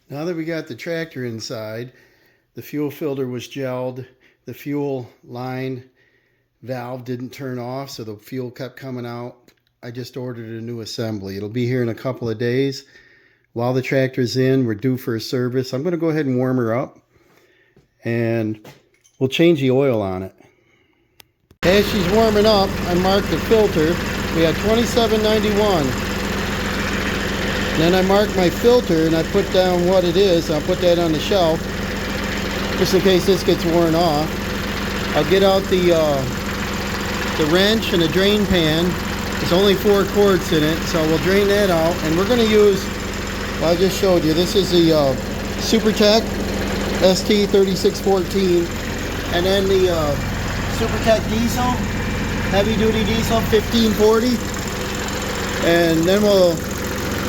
Now that we got the tractor inside, the fuel filter was gelled, the fuel line valve didn't turn off, so the fuel kept coming out. I just ordered a new assembly. It'll be here in a couple of days. While the tractor's in, we're due for a service. I'm going to go ahead and warm her up, and we'll change the oil on it. As she's warming up, I marked the filter. We had 2791. Then I marked my filter and I put down what it is. I'll put that on the shelf just in case this gets worn off. I'll get out the wrench and a drain pan. There's only 4 quarts in it, so we'll drain that out. And we're going to use, well, I just showed you, this is the SuperTech ST3614, and then the SuperTech diesel, heavy duty diesel 1540. And then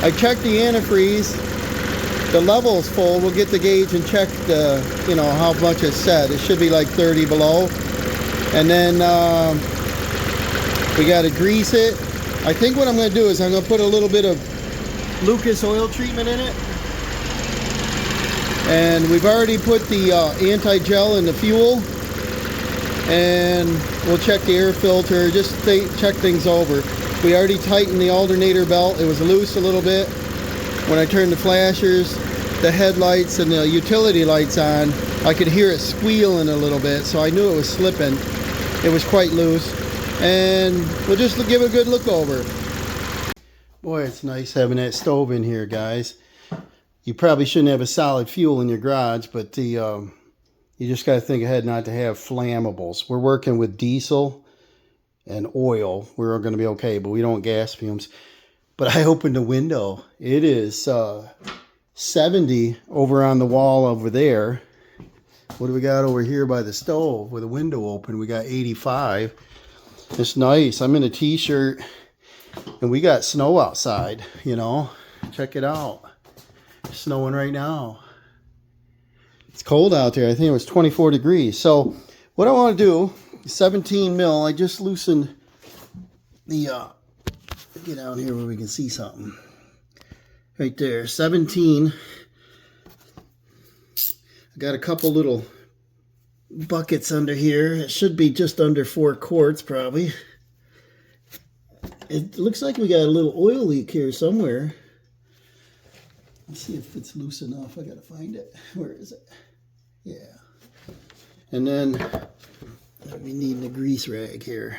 I checked the antifreeze. The level is full. We'll get the gauge and check the, how much it's set. It should be like 30 below. And then we got to grease it. I think what I'm going to do is I'm going to put a little bit of Lucas oil treatment in it. And we've already put the anti-gel in the fuel. And we'll check the air filter, just check things over. We already tightened the alternator belt. It was loose a little bit. When I turned the flashers, the headlights, and the utility lights on, I could hear it squealing a little bit, so I knew it was slipping. It was quite loose. And we'll just give it a good look over. Boy, it's nice having that stove in here, guys. You probably shouldn't have a solid fuel in your garage, but you just got to think ahead not to have flammables. We're working with diesel and oil. We're going to be okay, but we don't gas fumes. But I opened the window. It is 70 over on the wall over there. What do we got over here by the stove with the window open? We got 85. It's nice. I'm in a t-shirt and we got snow outside, Check it out. It's snowing right now. It's cold out there. I think it was 24 degrees. So what I want to do, 17 mil, I just loosened the, get out here where we can see something. Right there, 17. I got a couple little buckets under here. It should be just under 4 quarts probably. It looks like we got a little oil leak here somewhere. Let's see if it's loose enough. I gotta find it. Where is it? Yeah. And then we need the grease rag here.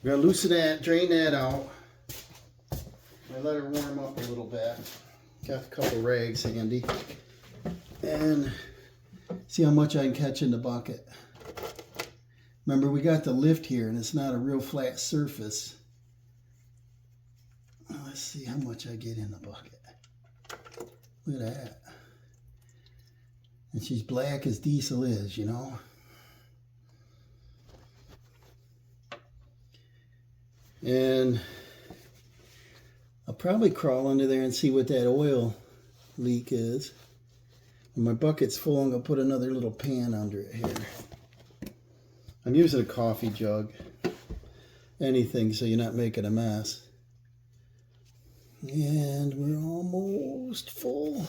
We're gonna loosen that, drain that out. I let her warm up a little bit. Got a couple rags handy. And see how much I can catch in the bucket. Remember, we got the lift here and it's not a real flat surface. Let's see how much I get in the bucket. Look at that. And she's black as diesel is, And I'll probably crawl under there and see what that oil leak is. When my bucket's full, I'm going to put another little pan under it here. I'm using a coffee jug. Anything so you're not making a mess. And we're almost full.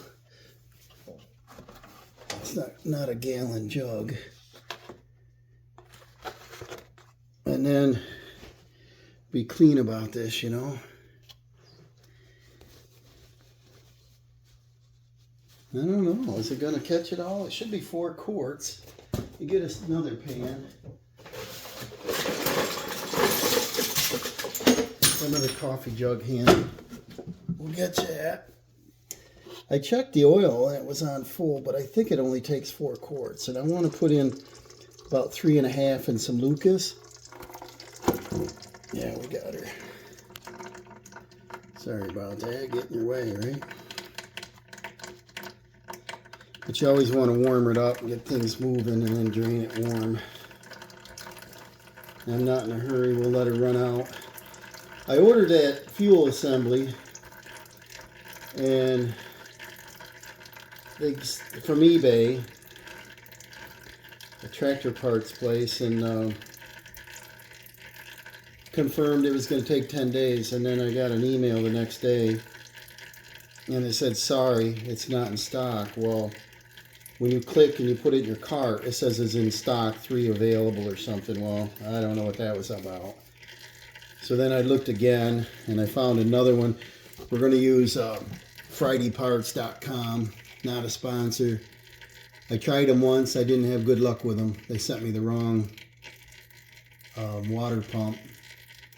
It's not a gallon jug. And then be clean about this, I don't know. Is it going to catch it all? It should be 4 quarts. You get us another pan. Another coffee jug handle. We'll get you that. I checked the oil and it was on full, but I think it only takes 4 quarts. And I want to put in about 3.5 and some Lucas. Yeah, we got her. Sorry about that. Get in your way, right? But you always want to warm it up and get things moving and then drain it warm. I'm not in a hurry. We'll let her run out. I ordered that fuel assembly and from eBay, a tractor parts place, and confirmed it was going to take 10 days. And then I got an email the next day and it said, sorry, it's not in stock. Well, when you click and you put it in your cart, it says it's in stock, 3 available or something. Well, I don't know what that was about. So then I looked again, and I found another one. We're going to use FridayParts.com, not a sponsor. I tried them once. I didn't have good luck with them. They sent me the wrong water pump.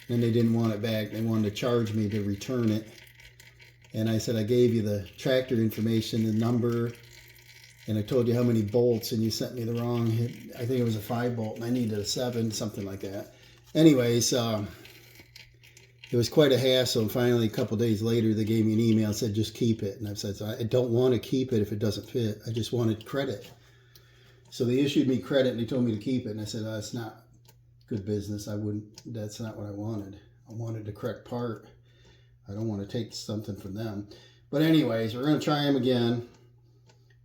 Then they didn't want it back. They wanted to charge me to return it. And I said, I gave you the tractor information, the number, and I told you how many bolts, and you sent me the wrong. I think it was a 5 bolt, and I needed a 7, something like that. Anyways, it was quite a hassle, and finally a couple days later they gave me an email and said just keep it. And I said, I don't want to keep it if it doesn't fit. I just wanted credit. So they issued me credit and they told me to keep it, and I said, oh, it's not good business. That's not what I wanted. I wanted the correct part. I don't want to take something from them. But anyways, we're going to try them again.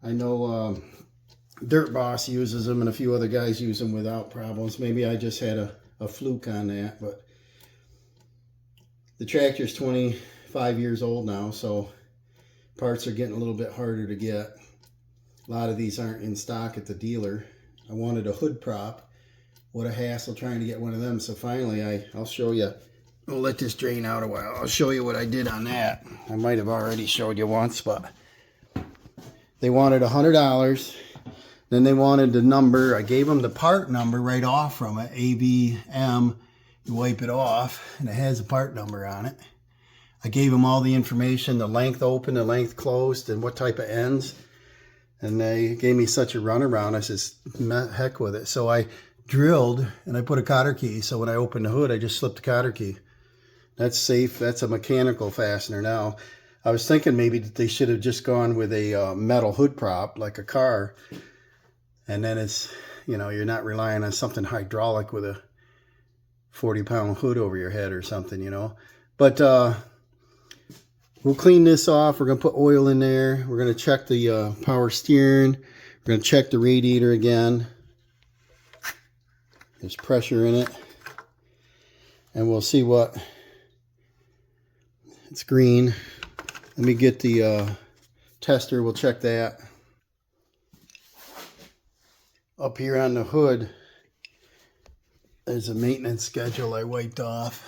I know Dirt Boss uses them and a few other guys use them without problems. Maybe I just had a fluke on that, but the tractor's 25 years old now, so parts are getting a little bit harder to get. A lot of these aren't in stock at the dealer. I wanted a hood prop. What a hassle trying to get one of them. So finally, I'll show you. We'll let this drain out a while. I'll show you what I did on that. I might have already showed you once, but they wanted $100. Then they wanted the number. I gave them the part number right off from it, ABM. You wipe it off, and it has a part number on it. I gave them all the information, the length open, the length closed, and what type of ends. And they gave me such a runaround. I says, heck with it. So I drilled, and I put a cotter key. So when I opened the hood, I just slipped the cotter key. That's safe. That's a mechanical fastener now. I was thinking maybe that they should have just gone with a metal hood prop, like a car. And then it's, you know, you're not relying on something hydraulic with a 40-pound hood over your head or something, you know. But we'll clean this off. We're going to put oil in there. We're going to check the power steering. We're going to check the radiator again. There's pressure in it. And we'll see what... It's green. Let me get the tester. We'll check that. Up here on the hood, there's a maintenance schedule I wiped off.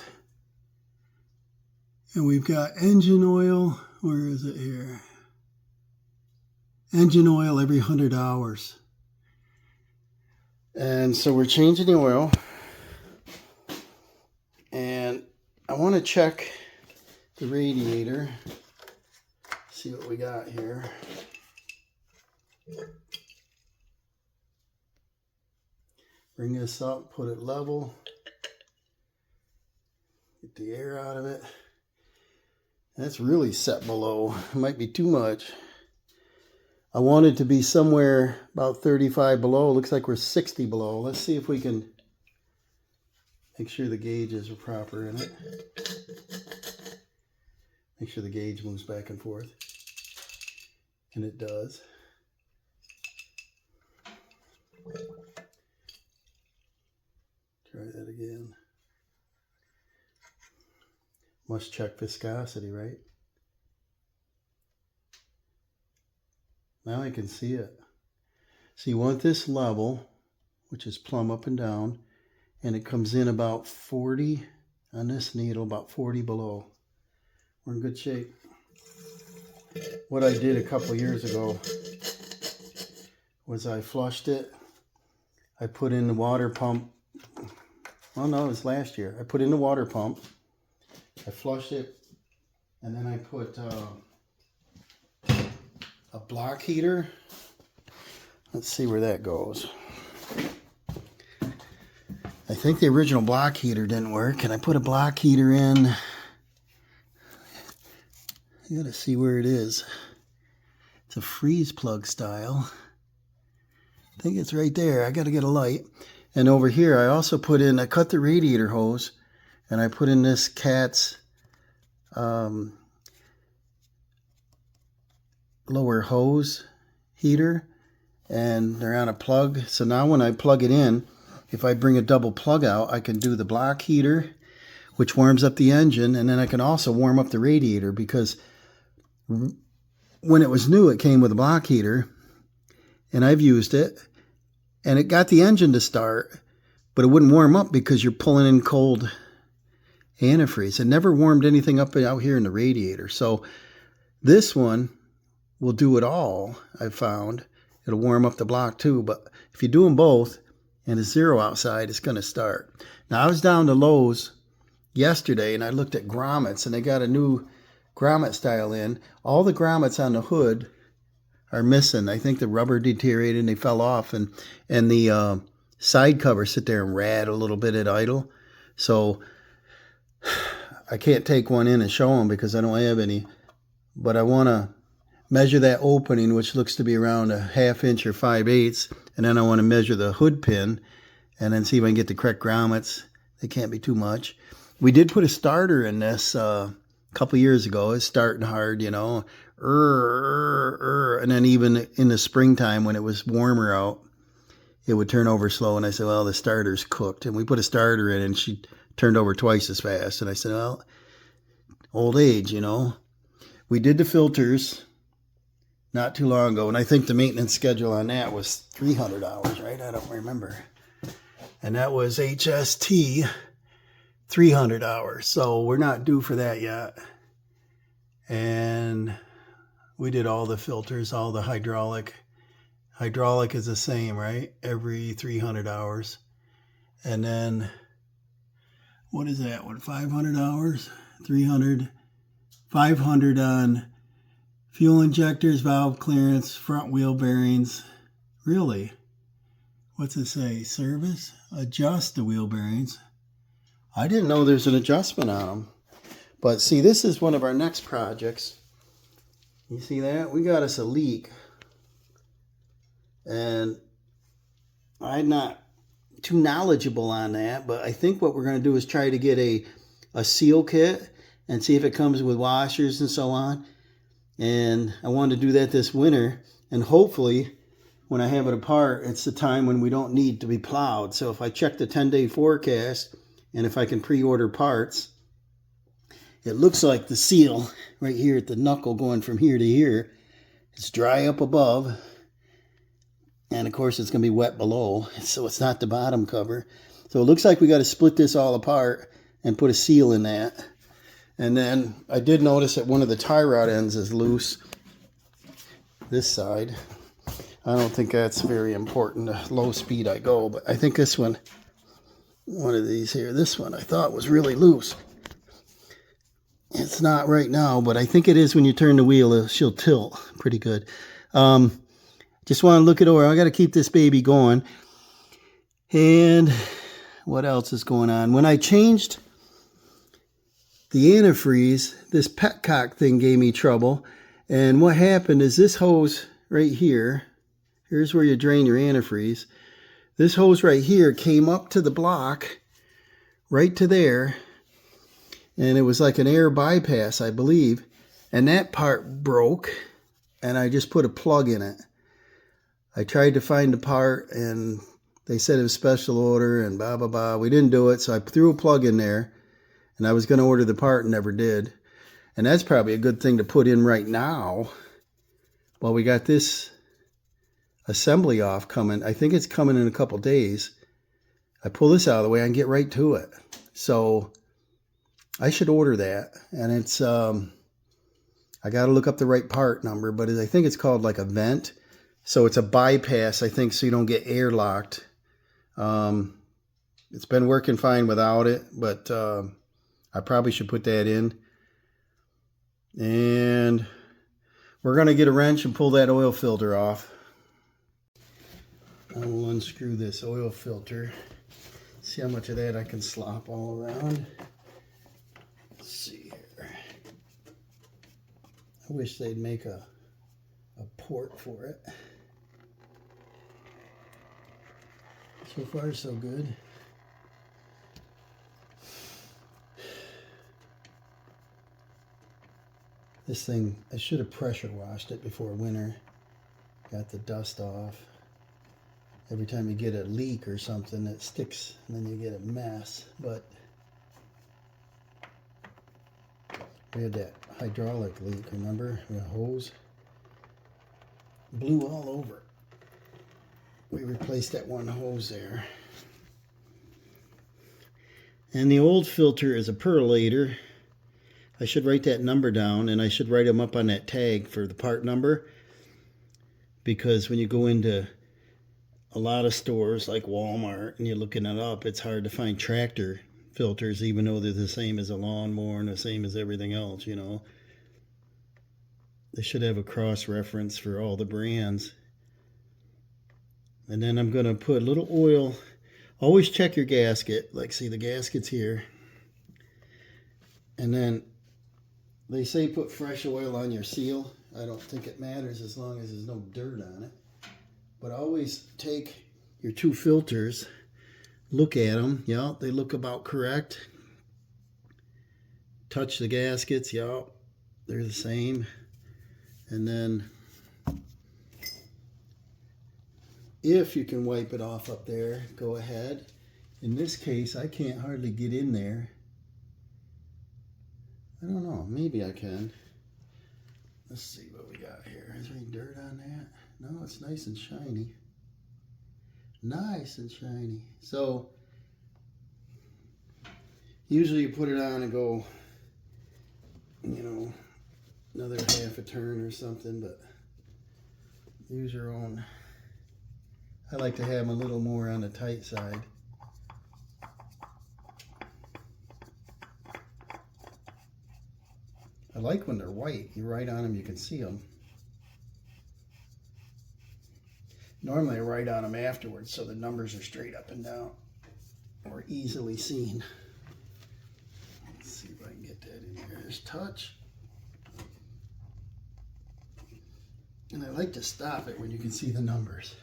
And we've got engine oil. Where is it here? Engine oil every 100 hours. And so we're changing the oil. And I want to check the radiator. See what we got here. Bring this up, put it level. Get the air out of it. That's really set below. It might be too much. I want it to be somewhere about 35 below. It looks like we're 60 below. Let's see if we can make sure the gauges are proper in it. Make sure the gauge moves back and forth. And it does. Try that again. Must check viscosity, right? Now I can see it. So you want this level, which is plumb up and down, and it comes in about 40 on this needle, about 40 below. We're in good shape. What I did a couple years ago was I flushed it. I put in the water pump. Oh no, it was last year. I put in the water pump. I flushed it, and then I put a block heater. Let's see where that goes. I think the original block heater didn't work, and I put a block heater in. You gotta see where it is. It's a freeze plug style. I think it's right there. I gotta get a light. And over here, I also put in, I cut the radiator hose, and I put in this Cat's lower hose heater, and they're on a plug. So now when I plug it in, if I bring a double plug out, I can do the block heater, which warms up the engine, and then I can also warm up the radiator, because when it was new, it came with a block heater, and I've used it, and it got the engine to start, but it wouldn't warm up because you're pulling in cold antifreeze. It never warmed anything up out here in the radiator. So this one will do it all, I've found. It'll warm up the block too, but if you do them both and it's 0 outside, it's going to start. Now, I was down to Lowe's yesterday and I looked at grommets, and they got a new grommet style in. All the grommets on the hood are missing. I think the rubber deteriorated and they fell off, and the side covers sit there and rad a little bit at idle. So I can't take one in and show them because I don't have any, but I want to measure that opening, which looks to be around a 1/2 inch or 5/8, and then I want to measure the hood pin and then see if I can get the correct grommets. They can't be too much. We did put a starter in this a couple years ago. It's starting hard, you know, and then even in the springtime when it was warmer out, it would turn over slow, and I said, well, the starter's cooked. And we put a starter in, and she turned over twice as fast. And I said, well, old age, you know. We did the filters not too long ago, and I think the maintenance schedule on that was 300 hours, right? I don't remember. And that was HST 300 hours. So we're not due for that yet. And we did all the filters, all the hydraulic. Hydraulic is the same, right? Every 300 hours. And then, what is that one? 500 hours? 300? 500 on fuel injectors, valve clearance, front wheel bearings. Really? What's it say? Service? Adjust the wheel bearings. I didn't know there's an adjustment on them. But see, this is one of our next projects. You see that? We got us a leak. And I'm not too knowledgeable on that, but I think what we're going to do is try to get a seal kit and see if it comes with washers and so on. And I want to do that this winter. And hopefully, when I have it apart, it's the time when we don't need to be plowed. So if I check the 10-day forecast, and if I can pre-order parts, it looks like the seal right here at the knuckle going from here to here, it's dry up above. And of course, it's going to be wet below. So it's not the bottom cover. So it looks like we got to split this all apart and put a seal in that. And then I did notice that one of the tie rod ends is loose. This side. I don't think that's very important. Low speed I go. But I think this one of these here, this one I thought was really loose. It's not right now, but I think it is when you turn the wheel. She'll tilt pretty good. Just want to look it over. I got to keep this baby going. And what else is going on? When I changed the antifreeze, this petcock thing gave me trouble. And what happened is this hose right here, here's where you drain your antifreeze. This hose right here came up to the block, right to there. And it was like an air bypass, I believe. And that part broke, and I just put a plug in it. I tried to find the part, and they said it was special order, and blah, blah, blah. We didn't do it, so I threw a plug in there, and I was going to order the part and never did. And that's probably a good thing to put in right now. Well, we got this assembly off coming. I think it's coming in a couple days. I pull this out of the way, I can get right to it. So I should order that. And it's, I got to look up the right part number, but I think it's called like a vent. So it's a bypass, I think, so you don't get air locked. It's been working fine without it, but I probably should put that in. And we're going to get a wrench and pull that oil filter off. I will unscrew this oil filter. See how much of that I can slop all around. Let's see here. I wish they'd make a port for it. So far, so good. This thing, I should have pressure washed it before winter. Got the dust off. Every time you get a leak or something, it sticks, and then you get a mess. But we had that hydraulic leak, remember? The hose. blew all over. We replaced that one hose there. And the old filter is a perlator. I should write that number down, and I should write them up on that tag for the part number, because when you go into a lot of stores like Walmart and you're looking it up, it's hard to find tractor filters, even though they're the same as a lawnmower and the same as everything else, you know. They should have a cross-reference for all the brands. And then I'm going to put a little oil. Always check your gasket. Like, see, the gasket's here. And then they say put fresh oil on your seal. I don't think it matters as long as there's no dirt on it. But always take your two filters, look at them. Yeah, they look about correct. Touch the gaskets. Yeah, they're the same. And then if you can wipe it off up there, go ahead. In this case, I can't hardly get in there. I don't know, maybe I can. Let's see what we got here. Is there any dirt on that? No, it's nice and shiny. Nice and shiny. So, usually you put it on and go, you know, another half a turn or something, but use your own. I like to have them a little more on the tight side. I like when they're white. You write on them, you can see them. Normally I write on them afterwards so the numbers are straight up and down or easily seen. Let's see if I can get that in here. There's touch. And I like to stop it when you can see the numbers.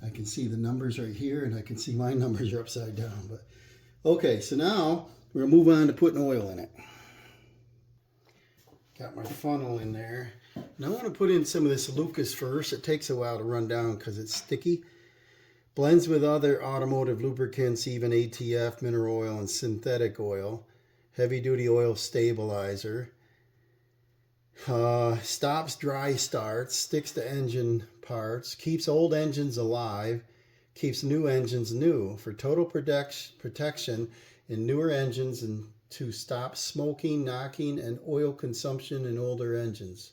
I can see the numbers right here, and I can see my numbers are upside down. But okay, so now we're gonna move on to putting oil in it. Got my funnel in there. And I want to put in some of this Lucas first. It takes a while to run down because it's sticky. Blends with other automotive lubricants, even ATF, mineral oil, and synthetic oil. Heavy duty oil stabilizer. Stops dry starts, sticks to engine parts, keeps old engines alive, keeps new engines new for total protection in newer engines and to stop smoking, knocking, and oil consumption in older engines.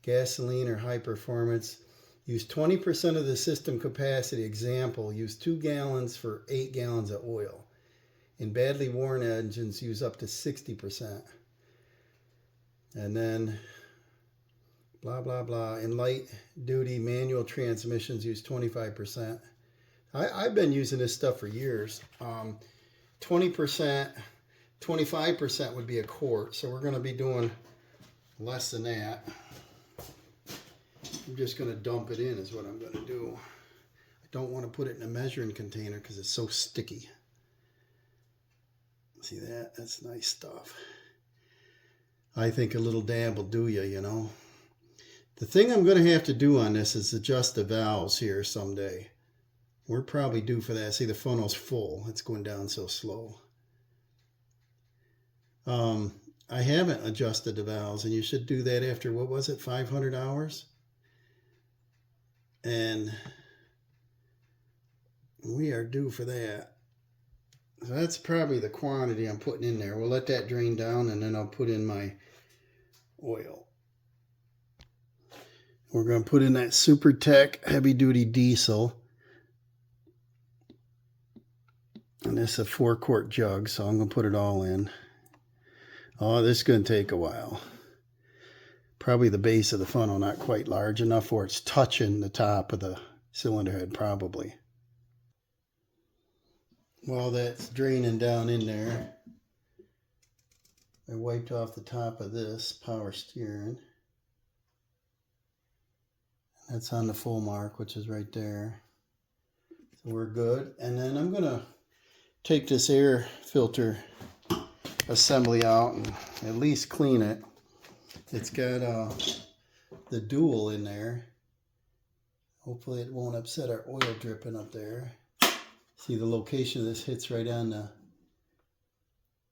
Gasoline or high performance. Use 20% of the system capacity. Example, use 2 gallons for 8 gallons of oil. In badly worn engines, use up to 60%. And then, blah, blah, blah. In light duty manual transmissions, use 25%. I've been using this stuff for years. 20%, 25% would be a quart. So we're going to be doing less than that. I'm just going to dump it in is what I'm going to do. I don't want to put it in a measuring container because it's so sticky. See that? That's nice stuff. I think a little dab will do you, you know. The thing I'm going to have to do on this is adjust the valves here someday. We're probably due for that. See, the funnel's full. It's going down so slow. I haven't adjusted the valves, and you should do that after, what was it, 500 hours? And we are due for that. So that's probably the quantity I'm putting in there. We'll let that drain down, and then I'll put in my oil. We're going to put in that Super Tech heavy duty diesel. And this is a 4-quart jug, so I'm going to put it all in. Oh, this is going to take a while. Probably the base of the funnel not quite large enough where it's touching the top of the cylinder head, probably. While that's draining down in there, I wiped off the top of this power steering. That's on the full mark, which is right there. So we're good. And then I'm going to take this air filter assembly out and at least clean it. It's got the dual in there. Hopefully it won't upset our oil dripping up there. See, the location of this hits right on the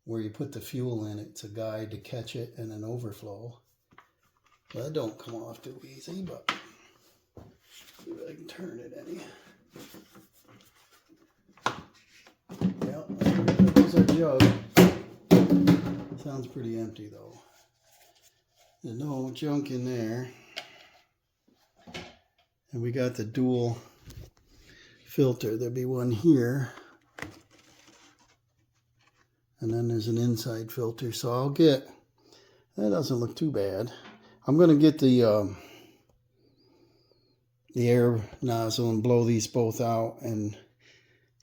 where you put the fuel in. It's a guide to catch it and an overflow. Well, that don't come off too easy, but See if I can turn it any. Yep, there's our jug. Sounds pretty empty though. There's no junk in there. And we got the dual filter. There'll be one here. And then there's an inside filter. So I'll get, that doesn't look too bad. I'm going to get the air nozzle and blow these both out and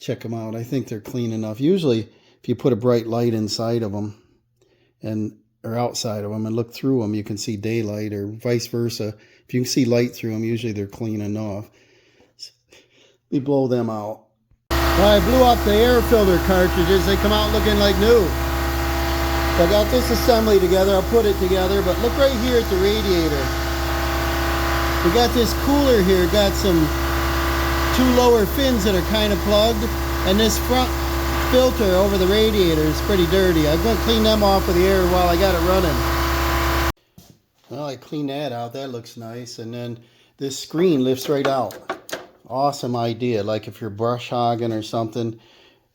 check them out. I think they're clean enough. Usually if you put a bright light inside of them or outside of them and look through them, you can see daylight, or vice versa. If you can see light through them, usually they're clean enough. We blow them out. Well, I blew up the air filter cartridges. They come out looking like new. So I got this assembly together. I'll put it together. But look right here at the radiator. We got this cooler here. Got some 2 lower fins that are kind of plugged. And this front filter over the radiator is pretty dirty. I'm going to clean them off with the air while I got it running. Well, I cleaned that out. That looks nice. And then this screen lifts right out. Awesome idea. Like if you're brush hogging or something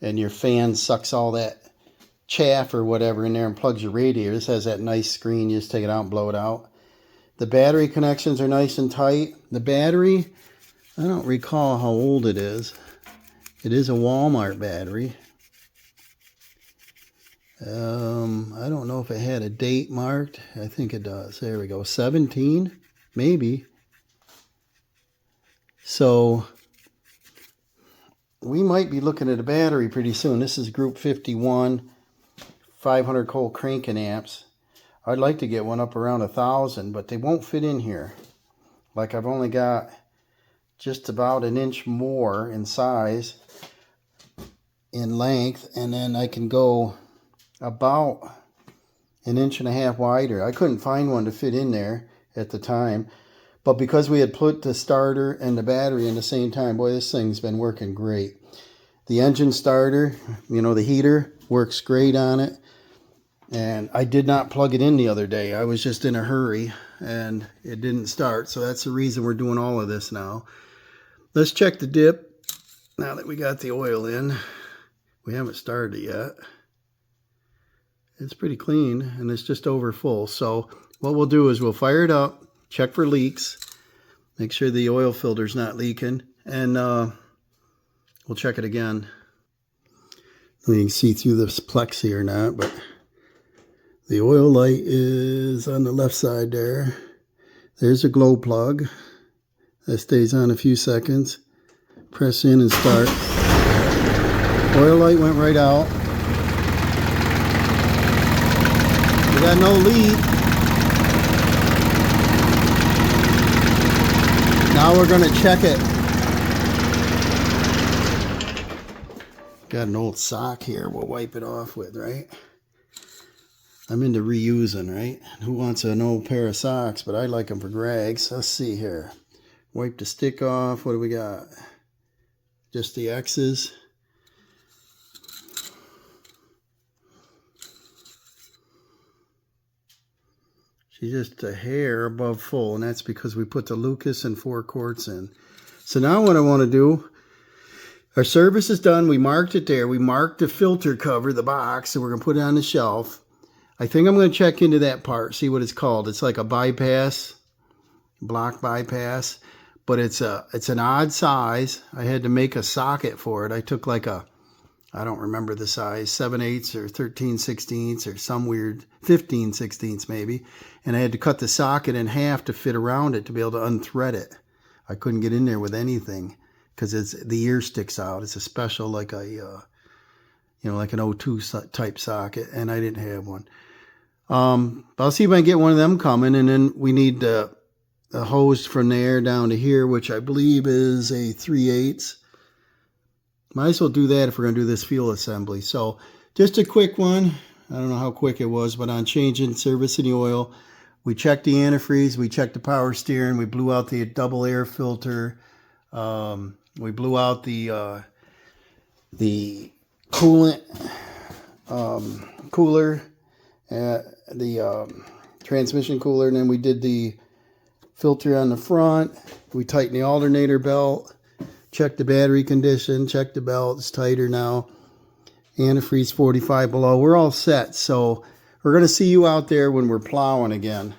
and your fan sucks all that chaff or whatever in there and plugs your radiator. This has that nice screen. You just take it out and blow it out. The battery connections are nice and tight. The battery, I don't recall how old it is. It is a Walmart battery. I don't know if it had a date marked. I think it does. There we go. 17, maybe. So we might be looking at a battery pretty soon. This is group 51, 500 volt cranking amps. I'd like to get one up around 1,000, but they won't fit in here. Like I've only got just about an inch more in size, in length, and then I can go about an inch and a half wider. I couldn't find one to fit in there at the time. But because we had put the starter and the battery in the same time, boy, this thing's been working great. The engine starter, you know, the heater, works great on it. And I did not plug it in the other day. I was just in a hurry and it didn't start. So that's the reason we're doing all of this now. Let's check the dip now that we got the oil in. We haven't started it yet. It's pretty clean and it's just over full. So what we'll do is we'll fire it up. Check for leaks, make sure the oil filter's not leaking, and we'll check it again. You can see through this plexi or not, but the oil light is on the left side there. There's a glow plug. That stays on a few seconds. Press in and start. Oil light went right out. We got no leak. Now we're going to check it. Got an old sock here we'll wipe it off with, right? I'm into reusing, right? Who wants an old pair of socks? But I like them for Greg's. Let's see here. Wipe the stick off. What do we got? Just the X's. She's just a hair above full, and that's because we put the Lucas and 4 quarts in. So now what I want to do, our service is done. We marked it there. We marked the filter cover, the box, so we're going to put it on the shelf. I think I'm going to check into that part, see what it's called. It's like a bypass, block bypass, but it's an odd size. I had to make a socket for it. I took like a, I don't remember the size, 7/8 or 13/16 or some weird 15/16 maybe. And I had to cut the socket in half to fit around it to be able to unthread it. I couldn't get in there with anything because the ear sticks out. It's a special, like a, like an O2 type socket, and I didn't have one. I'll see if I can get one of them coming, and then we need the hose from there down to here, which I believe is a 3/8. Might as well do that if we're going to do this fuel assembly. So just a quick one. I don't know how quick it was, but on changing, servicing the oil, we checked the antifreeze, we checked the power steering, we blew out the double air filter, we blew out the coolant cooler, the transmission cooler, and then we did the filter on the front. We tighten the alternator belt. Check the battery condition. Check the belt. It's tighter now. Antifreeze 45 below. We're all set. So we're going to see you out there when we're plowing again.